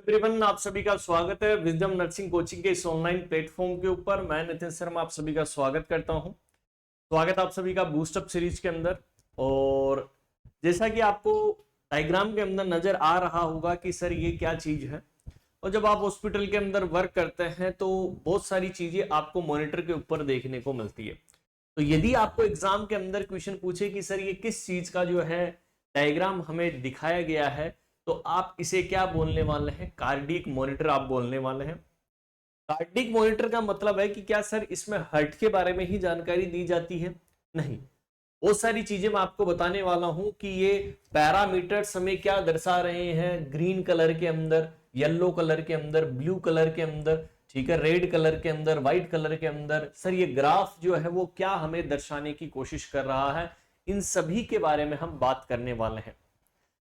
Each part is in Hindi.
एवरीवन, आप सभी का स्वागत है विजडम नर्सिंग कोचिंग के इस ऑनलाइन प्लेटफॉर्म के ऊपर। मैं नितिन शर्मा आप सभी का स्वागत करता हूं। स्वागत आप सभी का बूस्टअप सीरीज के अंदर। और जैसा कि आपको डायग्राम के अंदर नजर आ रहा होगा कि सर ये क्या चीज है, और जब आप हॉस्पिटल के अंदर वर्क करते हैं तो बहुत सारी चीजें आपको मॉनिटर के ऊपर देखने को मिलती है। तो यदि आपको एग्जाम के अंदर क्वेश्चन पूछे कि सर ये किस चीज का जो है डायग्राम हमें दिखाया गया है, तो आप इसे क्या बोलने वाले हैं? कार्डियक मॉनिटर आप बोलने वाले हैं। कार्डियक मॉनिटर का मतलब है कि क्या सर इसमें हार्ट के बारे में ही जानकारी दी जाती है? नहीं, बहुत सारी चीजें मैं आपको बताने वाला हूं कि ये पैरामीटर्स हमें क्या दर्शा रहे हैं। ग्रीन कलर के अंदर, येलो कलर के अंदर, ब्लू कलर के अंदर, ठीक है, रेड कलर के अंदर, व्हाइट कलर के अंदर, सर ये ग्राफ जो है वो क्या हमें दर्शाने की कोशिश कर रहा है, इन सभी के बारे में हम बात करने वाले हैं।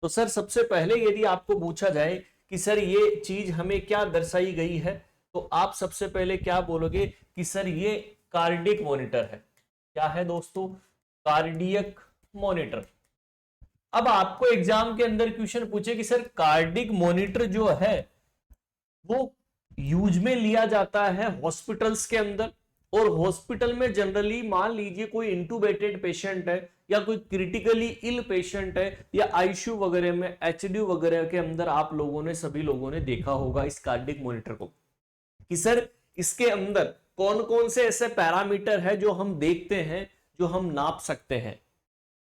तो सर सबसे पहले यदि आपको पूछा जाए कि सर ये चीज हमें क्या दर्शाई गई है, तो आप सबसे पहले क्या बोलोगे कि सर ये कार्डियक मॉनिटर है। क्या है दोस्तों? Cardiac monitor. अब आपको एग्जाम के अंदर क्वेश्चन पूछे कि सर कार्डियक मॉनिटर जो है वो यूज में लिया जाता है हॉस्पिटल्स के अंदर, और हॉस्पिटल में जनरली मान लीजिए कोई इंटूबेटेड पेशेंट है या कोई क्रिटिकली इल पेशेंट है, या आईसीयू वगैरह में, एचडीयू वगैरह के अंदर आप लोगों ने, सभी लोगों ने देखा होगा इस कार्डियक मॉनिटर को कि सर इसके अंदर कौन कौन से ऐसे पैरामीटर है जो हम देखते हैं, जो हम नाप सकते हैं।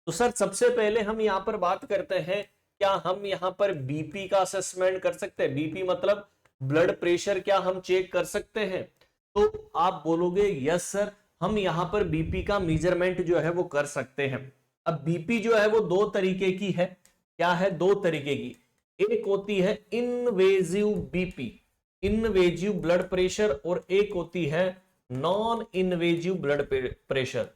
तो सर सबसे पहले हम यहां पर बात करते हैं, क्या हम यहां पर बीपी का असेसमेंट कर सकते हैं? बीपी मतलब ब्लड प्रेशर, क्या हम चेक कर सकते हैं? तो आप बोलोगे यस सर, हम यहां पर बीपी का मेजरमेंट जो है वो कर सकते हैं। अब बीपी जो है वो दो तरीके की है। क्या है? दो तरीके की। एक होती है invasive BP, invasive blood pressure, और एक होती है नॉन इनवेजिव ब्लड प्रेशर।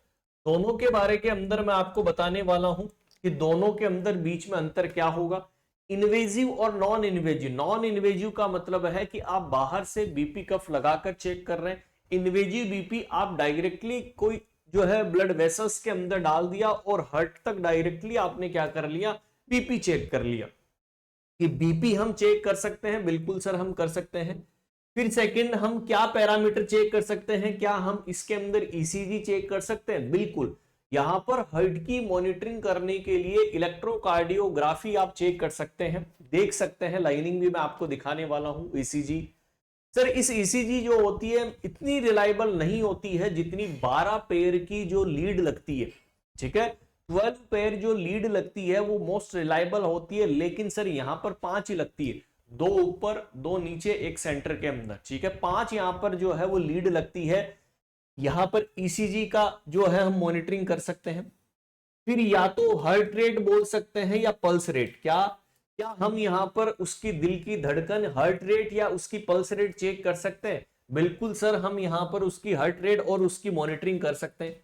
दोनों के बारे के अंदर मैं आपको बताने वाला हूं कि दोनों के अंदर बीच में अंतर क्या होगा। इन्वेजिव और नॉन इन्वेजिव। नॉन इन्वेजिव का मतलब है कि आप बाहर से बीपी कफ लगाकर चेक कर रहे हैं। इन्वेजिव बीपी आप डायरेक्टली कोई जो है ब्लड वेसल्स के अंदर डाल दिया और हार्ट तक डायरेक्टली आपने क्या कर लिया? बीपी चेक कर लिया। कि बीपी हम चेक कर सकते हैं, बिल्कुल सर हम कर सकते हैं। फिर सेकंड, हम क्या पैरामीटर चेक कर सकते हैं? क्या हम इसके अंदर ईसीजी चेक कर सकते हैं? बिल्कुल। यहां पर हार्ट की मॉनिटरिंग करने के लिए इलेक्ट्रोकार्डियोग्राफी आप चेक कर सकते हैं, देख सकते हैं। लाइनिंग भी मैं आपको दिखाने वाला हूं ईसीजी। सर इस ईसीजी जो होती है इतनी रिलायबल नहीं होती है जितनी 12 पेयर की जो लीड लगती है, ठीक है। 12 पेयर जो लीड लगती है वो मोस्ट रिलायबल होती है, लेकिन सर यहां पर 5 ही लगती है, दो ऊपर दो नीचे एक सेंटर के अंदर, ठीक है। 5 यहां पर जो है वो लीड लगती है। यहां पर ईसीजी का जो है हम मॉनिटरिंग कर सकते हैं। फिर या तो हार्ट रेट बोल सकते हैं या पल्स रेट। क्या क्या हम यहां पर उसकी दिल की धड़कन, हार्ट रेट या उसकी पल्स रेट चेक कर सकते हैं? बिल्कुल सर, हम यहां पर उसकी हार्ट रेट और उसकी मॉनिटरिंग कर सकते हैं।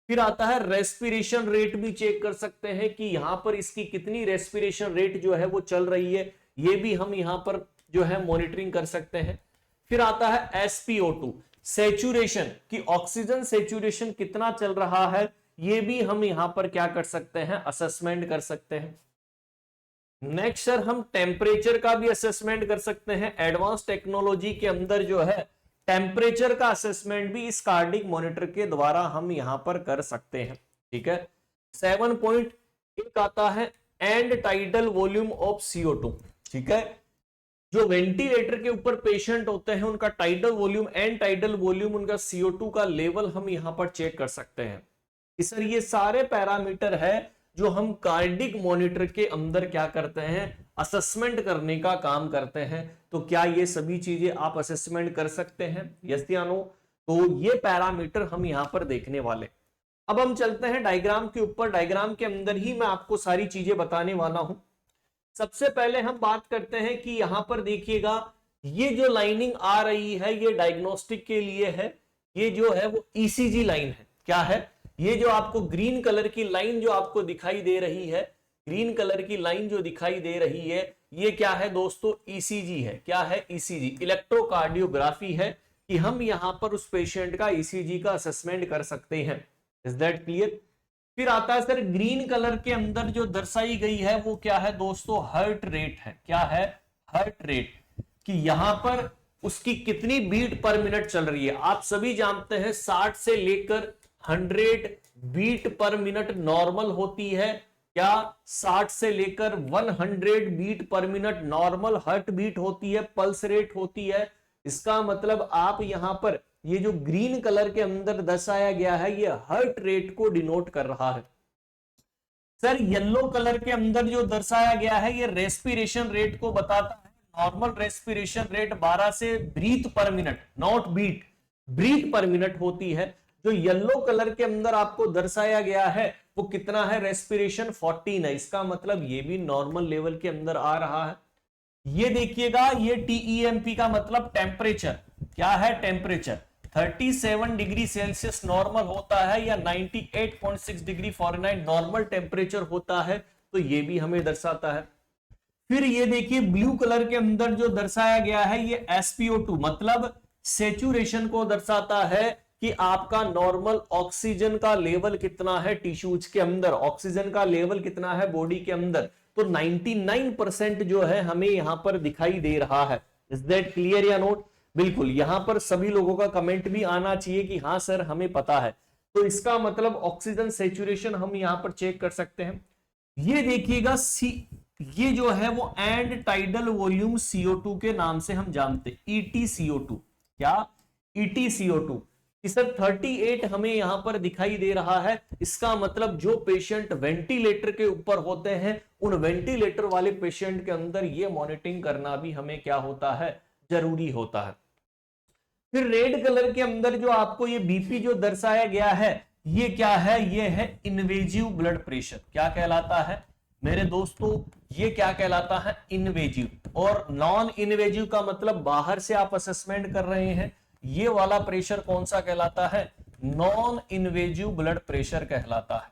फिर आता है रेस्पिरेशन रेट भी चेक कर सकते हैं कि यहां पर इसकी कितनी रेस्पिरेशन रेट जो है वो चल रही है, ये भी हम यहां पर जो है मॉनिटरिंग कर सकते हैं। फिर आता है एसपीओ2, सैचुरेशन, कि ऑक्सीजन सैचुरेशन कितना चल रहा है, ये भी हम यहां पर क्या कर सकते हैं? असेसमेंट कर सकते हैं। नेक्स्ट सर, हम टेम्परेचर का भी असेसमेंट कर सकते हैं। एडवांस टेक्नोलॉजी के अंदर जो है टेम्परेचर का असेसमेंट भी इस कार्डियक मॉनिटर के द्वारा हम यहां पर कर सकते हैं, ठीक है। 7.1 आता है and tidal volume of CO2, ठीक है। जो वेंटिलेटर के ऊपर पेशेंट होते हैं उनका tidal volume, and tidal volume, उनका CO2 का लेवल हम यहां पर चेक कर सकते हैं। सर ये सारे पैरामीटर है जो हम कार्डियक मॉनिटर के अंदर क्या करते हैं? असेसमेंट करने का काम करते हैं। तो क्या ये सभी चीजें आप असेसमेंट कर सकते हैं? यस या नो? तो ये पैरामीटर हम यहां पर देखने वाले। अब हम चलते हैं डायग्राम के ऊपर। डायग्राम के अंदर ही मैं आपको सारी चीजें बताने वाला हूं। सबसे पहले हम बात करते हैं कि यहां पर देखिएगा, ये जो लाइनिंग आ रही है ये डायग्नोस्टिक के लिए है। ये जो है वो ईसीजी लाइन है। क्या है? ये जो आपको ग्रीन कलर की लाइन जो आपको दिखाई दे रही है, ग्रीन कलर की लाइन जो दिखाई दे रही है, ये क्या है दोस्तों? ईसीजी है। क्या है? ईसीजी, इलेक्ट्रोकार्डियोग्राफी है, कि हम यहां पर उस पेशेंट का ईसीजी का असेसमेंट कर सकते हैं। Is that clear? फिर आता है सर, ग्रीन कलर के अंदर जो दर्शाई गई है वो क्या है दोस्तों? हार्ट रेट है। क्या है? Heart rate. कि यहां पर उसकी कितनी बीट पर मिनट चल रही है। आप सभी जानते हैं 60 से लेकर 100 बीट पर मिनट नॉर्मल होती है। क्या 60 से लेकर 100 बीट पर मिनट नॉर्मल हार्ट बीट होती है, पल्स रेट होती है। इसका मतलब आप यहां पर ये जो ग्रीन कलर के अंदर दर्शाया गया है ये हार्ट रेट को डिनोट कर रहा है। सर येलो कलर के अंदर जो दर्शाया गया है ये रेस्पिरेशन रेट को बताता है। नॉर्मल रेस्पिरेशन रेट 12 से breath per minute, not beat, breath per minute होती है। जो येलो कलर के अंदर आपको दर्शाया गया है वो कितना है, रेस्पिरेशन 14 है। इसका मतलब ये भी नॉर्मल लेवल के अंदर आ रहा है। ये देखिएगा, ये टीईएमपी का मतलब टेम्परेचर क्या है, टेम्परेचर 37 डिग्री सेल्सियस नॉर्मल होता है या 98.6 डिग्री फ़ारेनहाइट नॉर्मल टेम्परेचर होता है, तो ये भी हमें दर्शाता है। फिर ये देखिए ब्लू कलर के अंदर जो दर्शाया गया है ये SpO2 मतलब सेचुरेशन को दर्शाता है कि आपका नॉर्मल ऑक्सीजन का लेवल कितना है टिश्यूज के अंदर, ऑक्सीजन का लेवल कितना है बॉडी के अंदर। तो 99% जो है हमें यहां पर दिखाई दे रहा है। इज दैट क्लियर या नोट? बिल्कुल, यहां पर सभी लोगों का कमेंट भी आना चाहिए कि हाँ सर हमें पता है। तो इसका मतलब ऑक्सीजन सेचुरेशन हम यहां पर चेक कर सकते हैं। ये देखिएगा ये जो है वो एंड टाइडल वॉल्यूम CO2 के नाम से हम जानते हैं, EtCO2। क्या EtCO2? सर 38 हमें यहां पर दिखाई दे रहा है। इसका मतलब जो पेशेंट वेंटिलेटर के ऊपर होते हैं उन वेंटिलेटर वाले पेशेंट के अंदर ये मॉनिटरिंग करना भी हमें क्या होता है, जरूरी होता है। फिर रेड कलर के अंदर जो आपको ये बीपी जो दर्शाया गया है ये क्या है, ये है इन्वेजिव ब्लड प्रेशर। क्या कहलाता है मेरे दोस्तों, ये क्या कहलाता है, इन्वेजिव। और नॉन इन्वेजिव का मतलब बाहर से आप असेसमेंट कर रहे हैं, ये वाला प्रेशर कौन सा कहलाता है, नॉन इन्वेजिव ब्लड प्रेशर कहलाता है।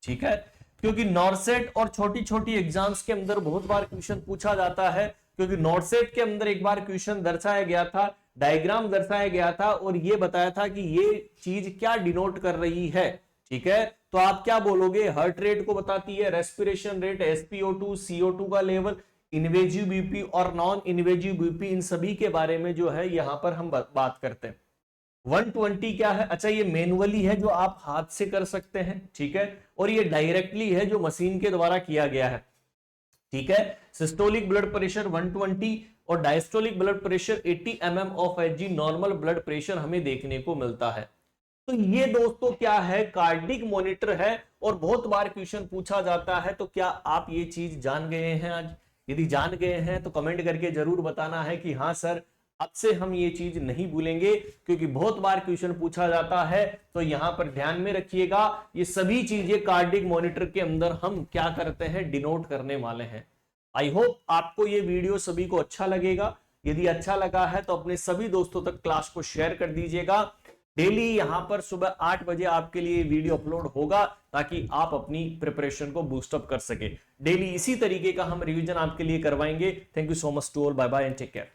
ठीक है, क्योंकि नॉर्सेट और छोटी छोटी एग्जाम्स के अंदर बहुत बार क्वेश्चन पूछा जाता है, क्योंकि नॉर्सेट के अंदर एक बार क्वेश्चन दर्शाया गया था, डायग्राम दर्शाया गया था और ये बताया था कि ये चीज क्या डिनोट कर रही है। ठीक है, तो आप क्या बोलोगे, हार्ट रेट को बताती है, रेस्पिरेशन रेट, SpO2, CO2 का लेवल, इन्वेजिव बीपी और नॉन इन्वेजिव बीपी, इन सभी के बारे में जो है यहां पर हम बात करते हैं। 120 क्या है, अच्छा ये मैनुअली है जो आप हाथ से कर सकते हैं। ठीक है, और ये डायरेक्टली है जो मशीन के द्वारा किया गया है। ठीक है, सिस्टोलिक ब्लड प्रेशर 120 और diastolic blood pressure 80 mm of Hg normal blood pressure हमें देखने को मिलता है। तो ये दोस्तों क्या है, कार्डिक मॉनिटर है और बहुत बार क्वेश्चन पूछा जाता है। तो क्या आप ये चीज जान गए हैं आज? यदि जान गए हैं तो कमेंट करके जरूर बताना है कि हाँ सर अब से हम ये चीज नहीं भूलेंगे, क्योंकि बहुत बार क्वेश्चन पूछा जाता है। तो यहां पर ध्यान में रखिएगा, ये सभी चीजें कार्डिक मॉनिटर के अंदर हम क्या करते हैं, डिनोट करने वाले हैं। आई होप आपको ये वीडियो सभी को अच्छा लगेगा। यदि अच्छा लगा है तो अपने सभी दोस्तों तक क्लास को शेयर कर दीजिएगा। डेली यहां पर सुबह 8 बजे आपके लिए वीडियो अपलोड होगा ताकि आप अपनी प्रिपरेशन को बूस्टअप कर सके। डेली इसी तरीके का हम रिवीजन आपके लिए करवाएंगे। Thank you so much to all, bye bye and take care.